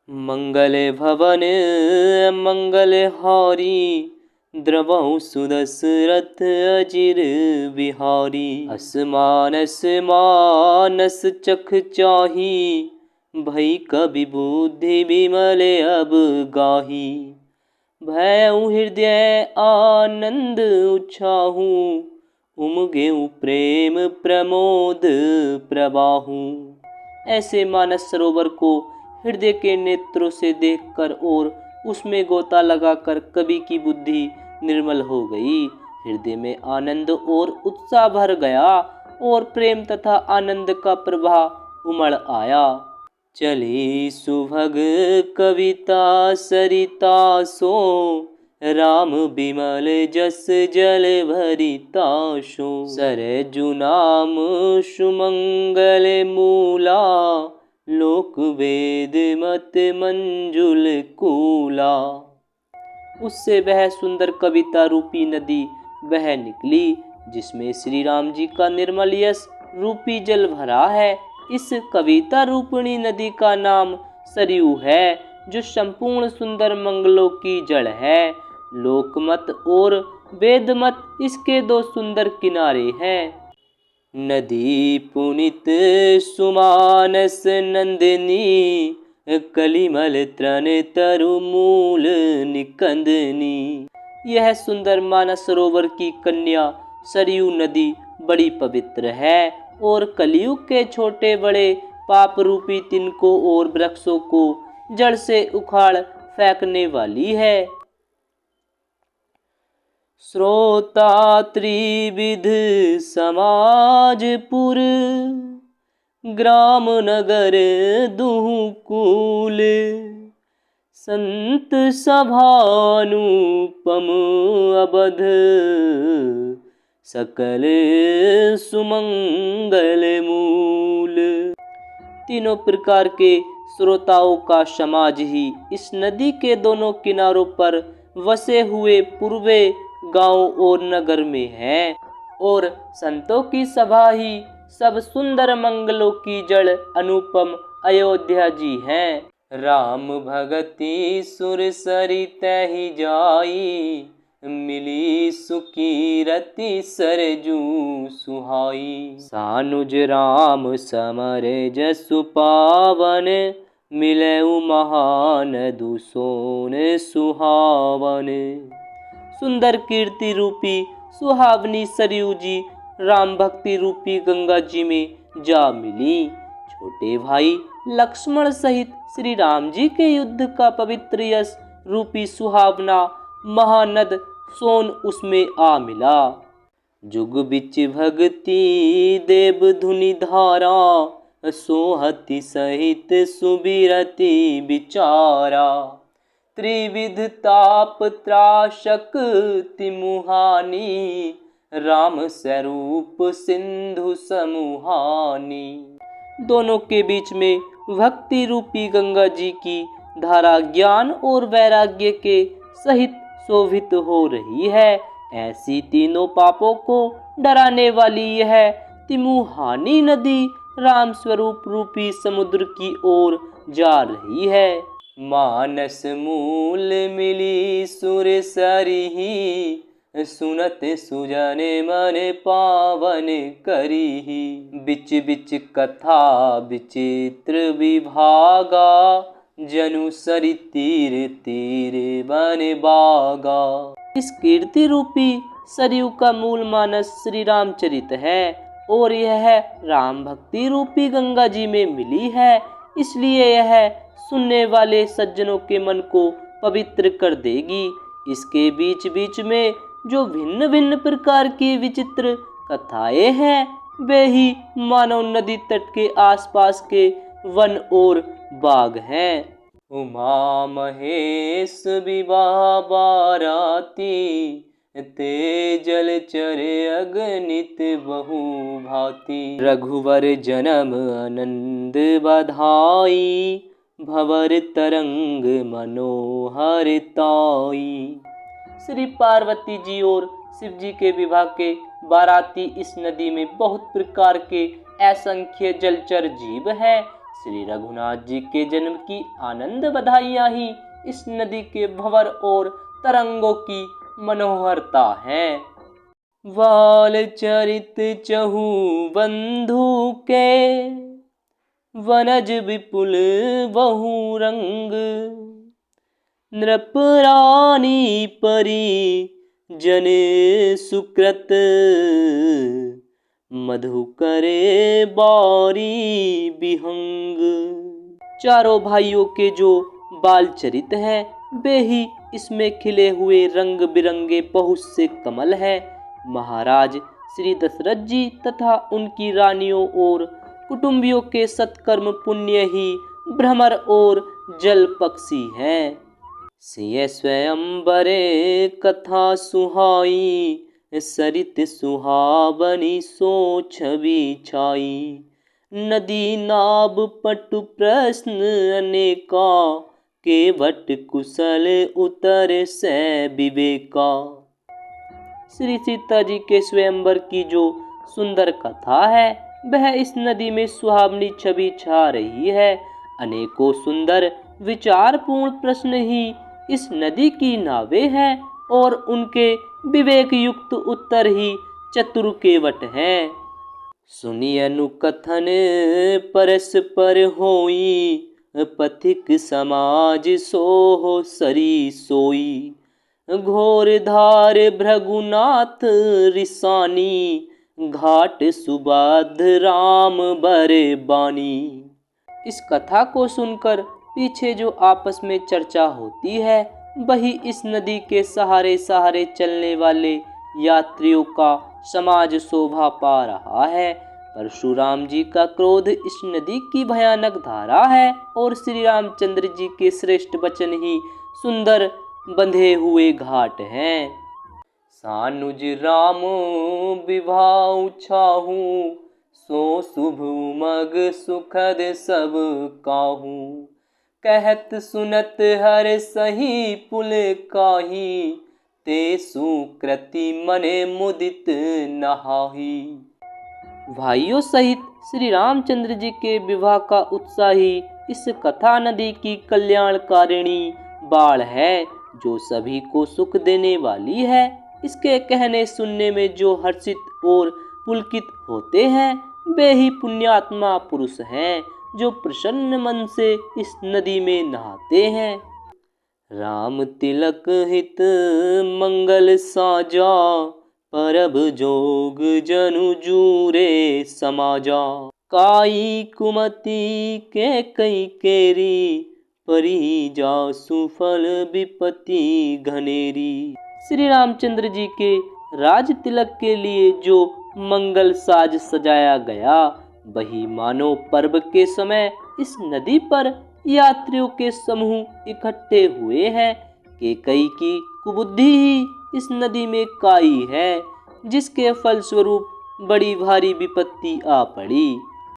मंगल भवन मंगल हारी, द्रवहु सुदशरथ अजिर बिहारी। असमानस मानस चख चाही, भई कवि बुद्धि विमल अब गाही। भयउ हृदय आनंद उछाहू, उमगेउ प्रेम प्रमोद प्रवाहू। ऐसे मानस सरोवर को हृदय के नेत्रों से देखकर और उसमें गोता लगाकर कवि की बुद्धि निर्मल हो गई। हृदय में आनंद और उत्साह भर गया और प्रेम तथा आनंद का प्रवाह उमड़ आया। चली सुभग कविता सरिता सो, राम विमल जस जल भरिता शो। सरजु नाम सुमंगल मूला, लोक वेद मत मंजुल कूला। उससे वह सुंदर कविता रूपी नदी बह निकली, जिसमें श्री राम जी का निर्मल यश रूपी जल भरा है। इस कविता रूपिणी नदी का नाम सरयू है, जो संपूर्ण सुंदर मंगलों की जड़ है। लोकमत और वेदमत इसके दो सुंदर किनारे हैं। नदी पुनित सुमानस नंदिनी, कलिमल त्रन तरु मूल निकंदनी। यह सुंदर मानस सरोवर की कन्या सरयू नदी बड़ी पवित्र है और कलियुग के छोटे बड़े पाप रूपी तिनकों और वृक्षों को जड़ से उखाड़ फेंकने वाली है। श्रोता त्रिविध समाजपुर, ग्राम नगर दुहु कुल। संत सभानुपम अबध, सकल सुमंगल मूल। तीनों प्रकार के श्रोताओं का समाज ही इस नदी के दोनों किनारों पर वसे हुए पूर्वे गांव और नगर में है, और संतों की सभा ही सब सुंदर मंगलों की जड़ अनुपम अयोध्या जी हैं। राम भगति सुर सरित ही जाई, मिली सुखी रति सरजू सुहाई। सानुज राम समर जसु पावन, मिलऊ महानदु सोन सुहावन। सुंदर कीर्ति रूपी सुहावनी सरयू जी राम भक्ति रूपी गंगा जी में जा मिली। छोटे भाई लक्ष्मण सहित श्री राम जी के युद्ध का पवित्र यश रूपी सुहावना महानद सोन उसमें आ मिला। जुग बिच भक्ति देव धुनि धारा, सोहति सहित सुबिरति विचारा। त्रिविध ताप त्रासक तिमुहानी, राम स्वरूप सिंधु समूहानी। दोनों के बीच में भक्ति रूपी गंगा जी की धारा ज्ञान और वैराग्य के सहित शोभित हो रही है। ऐसी तीनों पापों को डराने वाली यह तिमुहानी नदी राम स्वरूप रूपी समुद्र की ओर जा रही है। मानस मूल मिली सुर सरिही, सुनत सुजन मन पावन करिही। बिच बिच कथा विचित्र विभागा, जनु सरि तीर तीर बन बागा। इस कीर्ति रूपी सरयू का मूल मानस श्री रामचरित है और यह राम भक्ति रूपी गंगा जी में मिली है, इसलिए यह सुनने वाले सज्जनों के मन को पवित्र कर देगी। इसके बीच बीच में जो भिन्न भिन्न प्रकार की विचित्र कथाएं हैं, वे ही मानव नदी तट के आसपास के वन और बाग हैं। उमा महेश विवाह बाराती, ते जल चरे अगणित बहु भांति। रघुवर जन्म आनंद बधाई, भंवर तरंग मनोहर ताई। श्री पार्वती जी और शिव जी के विवाह के बाराती इस नदी में बहुत प्रकार के असंख्य जलचर जीव हैं। श्री रघुनाथ जी के जन्म की आनंद बधाइयाँ ही इस नदी के भंवर और तरंगों की मनोहरता है। वाल चरित चहु बंधु के, वनज विपुल बहु रंग, नृप रानी परी जन सुकृत, मधु करे बारी बिहंग। चारों भाइयों के जो बाल चरित हैं वे ही इसमें खिले हुए रंग बिरंगे बहुत से कमल हैं। महाराज श्री दशरथ जी तथा उनकी रानियों और कुटुंबियों के सत्कर्म पुण्य ही भ्रमर और जल पक्षी हैं। सिय स्वयंवरे कथा सुहाई, सरित सुहावनी सो छवि छाई। नदी नाब पटु प्रश्न अनेका, केवट कुशल उतर से विवेका। श्री सीता जी के स्वयंवर की जो सुंदर कथा है वह इस नदी में सुहावनी छवि छा रही है। अनेकों सुंदर विचारपूर्ण प्रश्न ही इस नदी की नावें हैं और उनके विवेक युक्त उत्तर ही चतुर केवट हैं। सुनिय अनुकथन परस्पर होई, पथिक समाज सोहो सरी सोई। घोर धार भृगुनाथ रिसानी, घाट सुबाध राम बरे बानी। इस कथा को सुनकर पीछे जो आपस में चर्चा होती है वही इस नदी के सहारे सहारे चलने वाले यात्रियों का समाज शोभा पा रहा है। परशुराम जी का क्रोध इस नदी की भयानक धारा है और श्री रामचंद्र जी के श्रेष्ठ वचन ही सुंदर बंधे हुए घाट हैं। सानुज राम विवाह छाहू, सो शुभ मग सुखद सब काहू। कहत सुनत हर सही पुल काही, ते सुकृति मने मुदित नहाही। भाइयों सहित श्री रामचंद्र जी के विवाह का उत्साह ही इस कथा नदी की कल्याणकारिणी बाढ़ है जो सभी को सुख देने वाली है। इसके कहने सुनने में जो हर्षित और पुलकित होते हैं वे ही पुण्यात्मा पुरुष हैं जो प्रसन्न मन से इस नदी में नहाते हैं। राम तिलक हित मंगल साजा, परब जोग जनु जूरे समाजा। काई कुमति के कई केरी, परी जासु फल विपत्ति घनेरी। श्री रामचंद्र जी के राज तिलक के लिए जो मंगल साज सजाया गया वही मानो पर्व के समय इस नदी पर यात्रियों के समूह इकट्ठे हुए हैं। कैकेयी की कुबुद्धि ही इस नदी में काई है जिसके फलस्वरूप बड़ी भारी विपत्ति आ पड़ी।